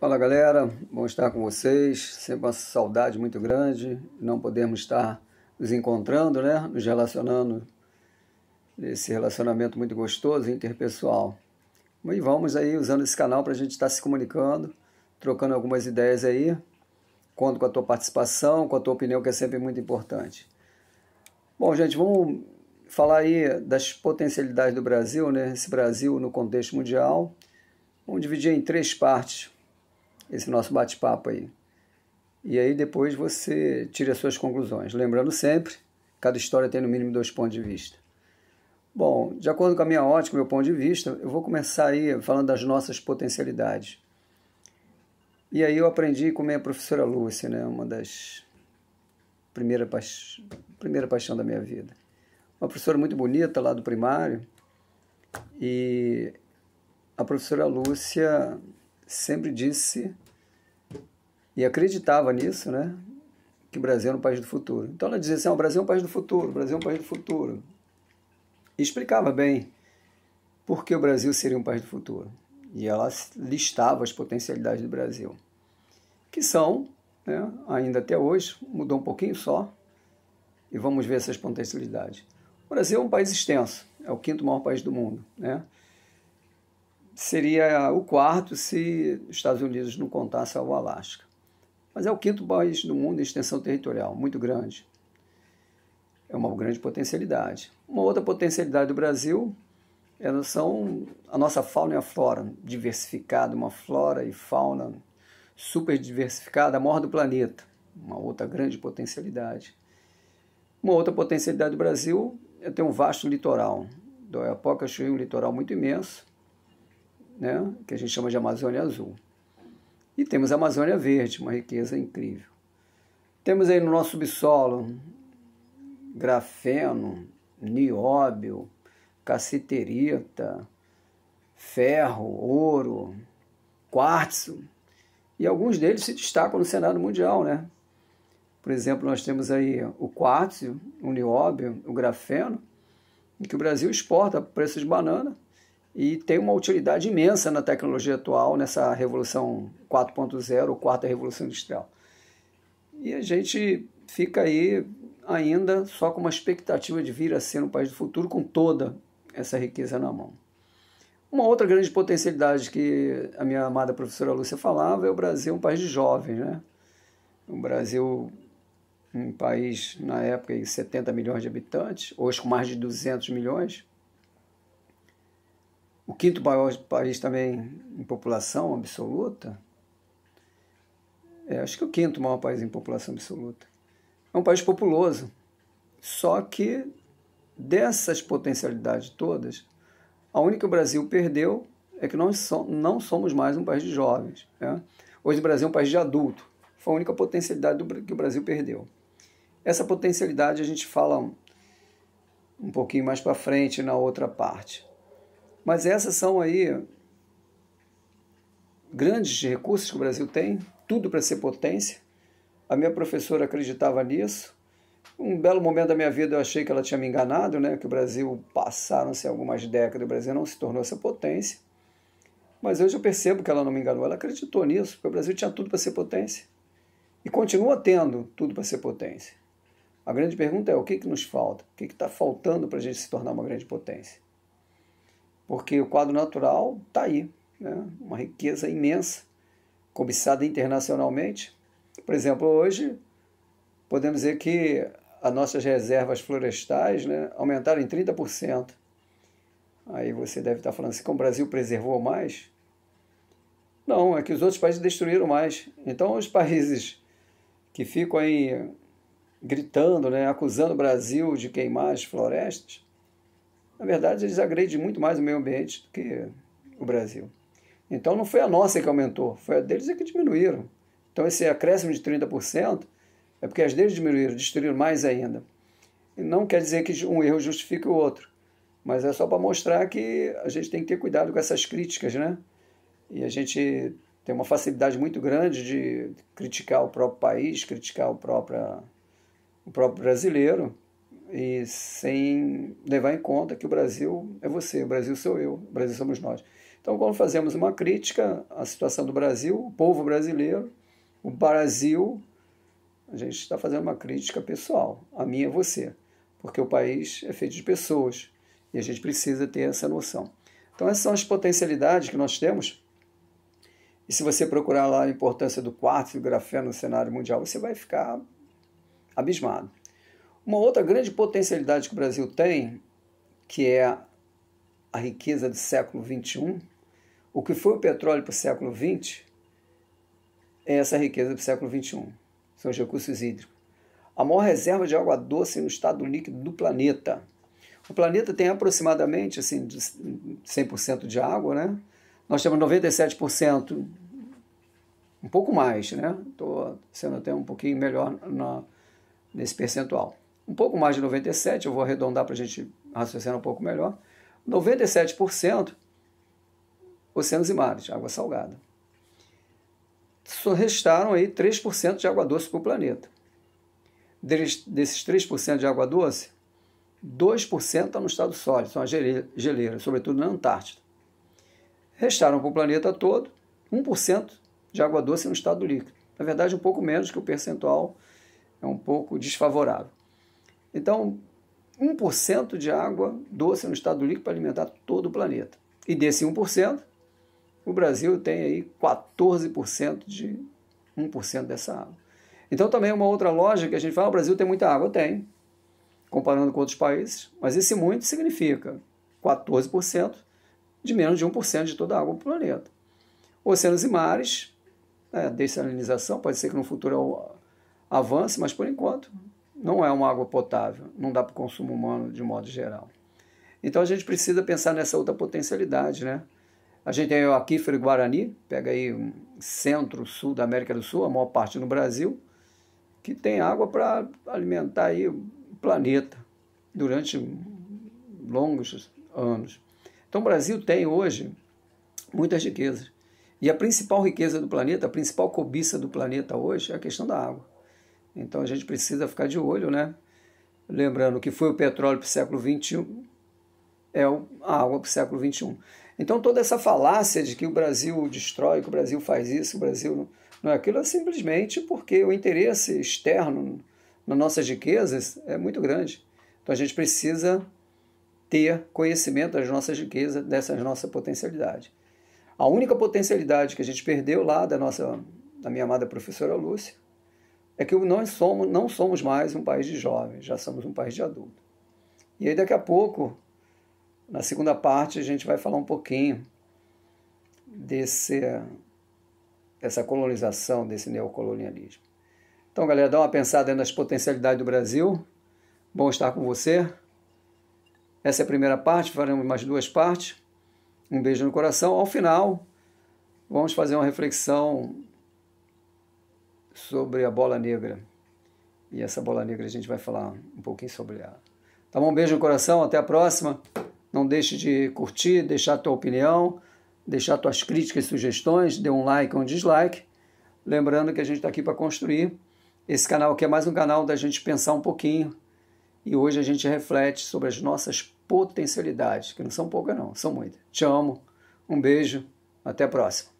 Fala galera, bom estar com vocês, sempre uma saudade muito grande, não podemos estar nos encontrando, né, nos relacionando, nesse relacionamento muito gostoso, interpessoal. E vamos aí usando esse canal para a gente estar se comunicando, trocando algumas ideias aí, conto com a tua participação, com a tua opinião que é sempre muito importante. Bom gente, vamos falar aí das potencialidades do Brasil, né, esse Brasil no contexto mundial, vamos dividir em 3 partes. Esse nosso bate-papo aí. E aí depois você tira as suas conclusões. Lembrando sempre, cada história tem no mínimo 2 pontos de vista. Bom, de acordo com a minha ótica, meu ponto de vista, eu vou começar aí falando das nossas potencialidades. E aí eu aprendi com a minha professora Lúcia, né, uma das primeira paixão da minha vida. Uma professora muito bonita lá do primário. E a professora Lúcia sempre disse e acreditava nisso, né? Que o Brasil era um país do futuro. Então ela dizia assim, o Brasil é um país do futuro, o Brasil é um país do futuro. E explicava bem por que o Brasil seria um país do futuro. E ela listava as potencialidades do Brasil, que são, né, ainda até hoje, mudou um pouquinho só, e vamos ver essas potencialidades. O Brasil é um país extenso, é o 5º maior país do mundo, né? Seria o 4º se os Estados Unidos não contasse o Alasca. Mas é o 5º país do mundo em extensão territorial, muito grande. É uma grande potencialidade. Uma outra potencialidade do Brasil são a nossa fauna e a flora, diversificada, uma flora e fauna super diversificada, a maior do planeta. Uma outra grande potencialidade. Uma outra potencialidade do Brasil é ter um vasto litoral. Do Oiapoque a Chuí, um litoral muito imenso, né, que a gente chama de Amazônia Azul. E temos a Amazônia Verde, uma riqueza incrível. Temos aí no nosso subsolo grafeno, nióbio, cassiterita, ferro, ouro, quartzo, e alguns deles se destacam no cenário mundial, né? Por exemplo, nós temos aí o quartzo, o nióbio, o grafeno, em que o Brasil exporta por preço de banana, e tem uma utilidade imensa na tecnologia atual, nessa revolução 4.0, ou 4ª revolução industrial. E a gente fica aí ainda só com uma expectativa de vir a ser um país do futuro com toda essa riqueza na mão. Uma outra grande potencialidade que a minha amada professora Lúcia falava é o Brasil um país de jovens, né? O Brasil, um país, na época, de 70 milhões de habitantes, hoje com mais de 200 milhões, o 5º maior país também em população absoluta, acho que o 5º maior país em população absoluta. É um país populoso, só que dessas potencialidades todas, a única que o Brasil perdeu é que nós não somos mais um país de jovens, né? Hoje o Brasil é um país de adulto, foi a única potencialidade que o Brasil perdeu. Essa potencialidade a gente fala um pouquinho mais para frente na outra parte. Mas essas são aí grandes recursos que o Brasil tem, tudo para ser potência. A minha professora acreditava nisso. Um belo momento da minha vida eu achei que ela tinha me enganado, né? Que o Brasil, passaram-se algumas décadas, o Brasil não se tornou essa potência. Mas hoje eu percebo que ela não me enganou, ela acreditou nisso, porque o Brasil tinha tudo para ser potência. E continua tendo tudo para ser potência. A grande pergunta é, o que nos falta? O que está faltando para a gente se tornar uma grande potência? Porque o quadro natural está aí, né? Uma riqueza imensa, cobiçada internacionalmente. Por exemplo, hoje podemos dizer que as nossas reservas florestais, né, aumentaram em 30%. Aí você deve estar falando assim, como o Brasil preservou mais? Não, é que os outros países destruíram mais. Então os países que ficam aí gritando, né, acusando o Brasil de queimar as florestas, na verdade, eles agredem muito mais o meio ambiente do que o Brasil. Então, não foi a nossa que aumentou, foi a deles que diminuíram. Então, esse acréscimo de 30% é porque as deles diminuíram, destruíram mais ainda. E não quer dizer que um erro justifique o outro, mas é só para mostrar que a gente tem que ter cuidado com essas críticas, né? E a gente tem uma facilidade muito grande de criticar o próprio país, criticar o próprio brasileiro, e sem levar em conta que o Brasil é você, o Brasil sou eu, o Brasil somos nós. Então, quando fazemos uma crítica à situação do Brasil, o povo brasileiro, o Brasil, a gente está fazendo uma crítica pessoal, a minha e a você, porque o país é feito de pessoas e a gente precisa ter essa noção. Então, essas são as potencialidades que nós temos. E se você procurar lá a importância do quartzo e do grafeno no cenário mundial, você vai ficar abismado. Uma outra grande potencialidade que o Brasil tem, que é a riqueza do século XXI, o que foi o petróleo para o século XX, é essa riqueza do século XXI, são os recursos hídricos. A maior reserva de água doce no estado líquido do planeta. O planeta tem aproximadamente assim, 100% de água, né? Nós temos 97%, um pouco mais, né? Estou sendo até um pouquinho melhor nesse percentual. Um pouco mais de 97%, eu vou arredondar para a gente raciocinar um pouco melhor. 97% oceanos e mares, água salgada. Só restaram aí 3% de água doce para o planeta. Desses 3% de água doce, 2% está no estado sólido, são as geleiras, sobretudo na Antártida. Restaram para o planeta todo 1% de água doce no estado líquido. Na verdade, um pouco menos, que o percentual é um pouco desfavorável. Então, 1% de água doce no estado líquido para alimentar todo o planeta. E desse 1%, o Brasil tem aí 14% de 1% dessa água. Então, também uma outra lógica que a gente fala, o Brasil tem muita água, tem, comparando com outros países, mas esse muito significa 14% de menos de 1% de toda a água do planeta. Oceanos e mares, dessalinização, pode ser que no futuro avance, mas por enquanto não é uma água potável, não dá para o consumo humano de modo geral. Então a gente precisa pensar nessa outra potencialidade, né? A gente tem o aquífero Guarani, pega aí o centro-sul da América do Sul, a maior parte no Brasil, que tem água para alimentar aí o planeta durante longos anos. Então o Brasil tem hoje muitas riquezas. E a principal riqueza do planeta, a principal cobiça do planeta hoje é a questão da água. Então a gente precisa ficar de olho, né? Lembrando que foi o petróleo para o século XXI, é a água para o século XXI. Então toda essa falácia de que o Brasil destrói, que o Brasil faz isso, o Brasil não é aquilo, é simplesmente porque o interesse externo nas nossas riquezas é muito grande. Então a gente precisa ter conhecimento das nossas riquezas, dessa nossa potencialidade. A única potencialidade que a gente perdeu lá da minha amada professora Lúcia é que nós não somos mais um país de jovens, já somos um país de adultos. E aí daqui a pouco, na segunda parte, a gente vai falar um pouquinho dessa colonização, desse neocolonialismo. Então, galera, dá uma pensada nas potencialidades do Brasil. Bom estar com você. Essa é a primeira parte, faremos mais 2 partes. Um beijo no coração. Ao final, vamos fazer uma reflexão sobre a bola negra. E essa bola negra a gente vai falar um pouquinho sobre ela. Tá bom? Um beijo no coração, até a próxima. Não deixe de curtir, deixar a tua opinião, deixar tuas críticas e sugestões, dê um like ou um dislike. Lembrando que a gente está aqui para construir esse canal, que é mais um canal da gente pensar um pouquinho. E hoje a gente reflete sobre as nossas potencialidades, que não são poucas não, são muitas. Te amo, um beijo, até a próxima.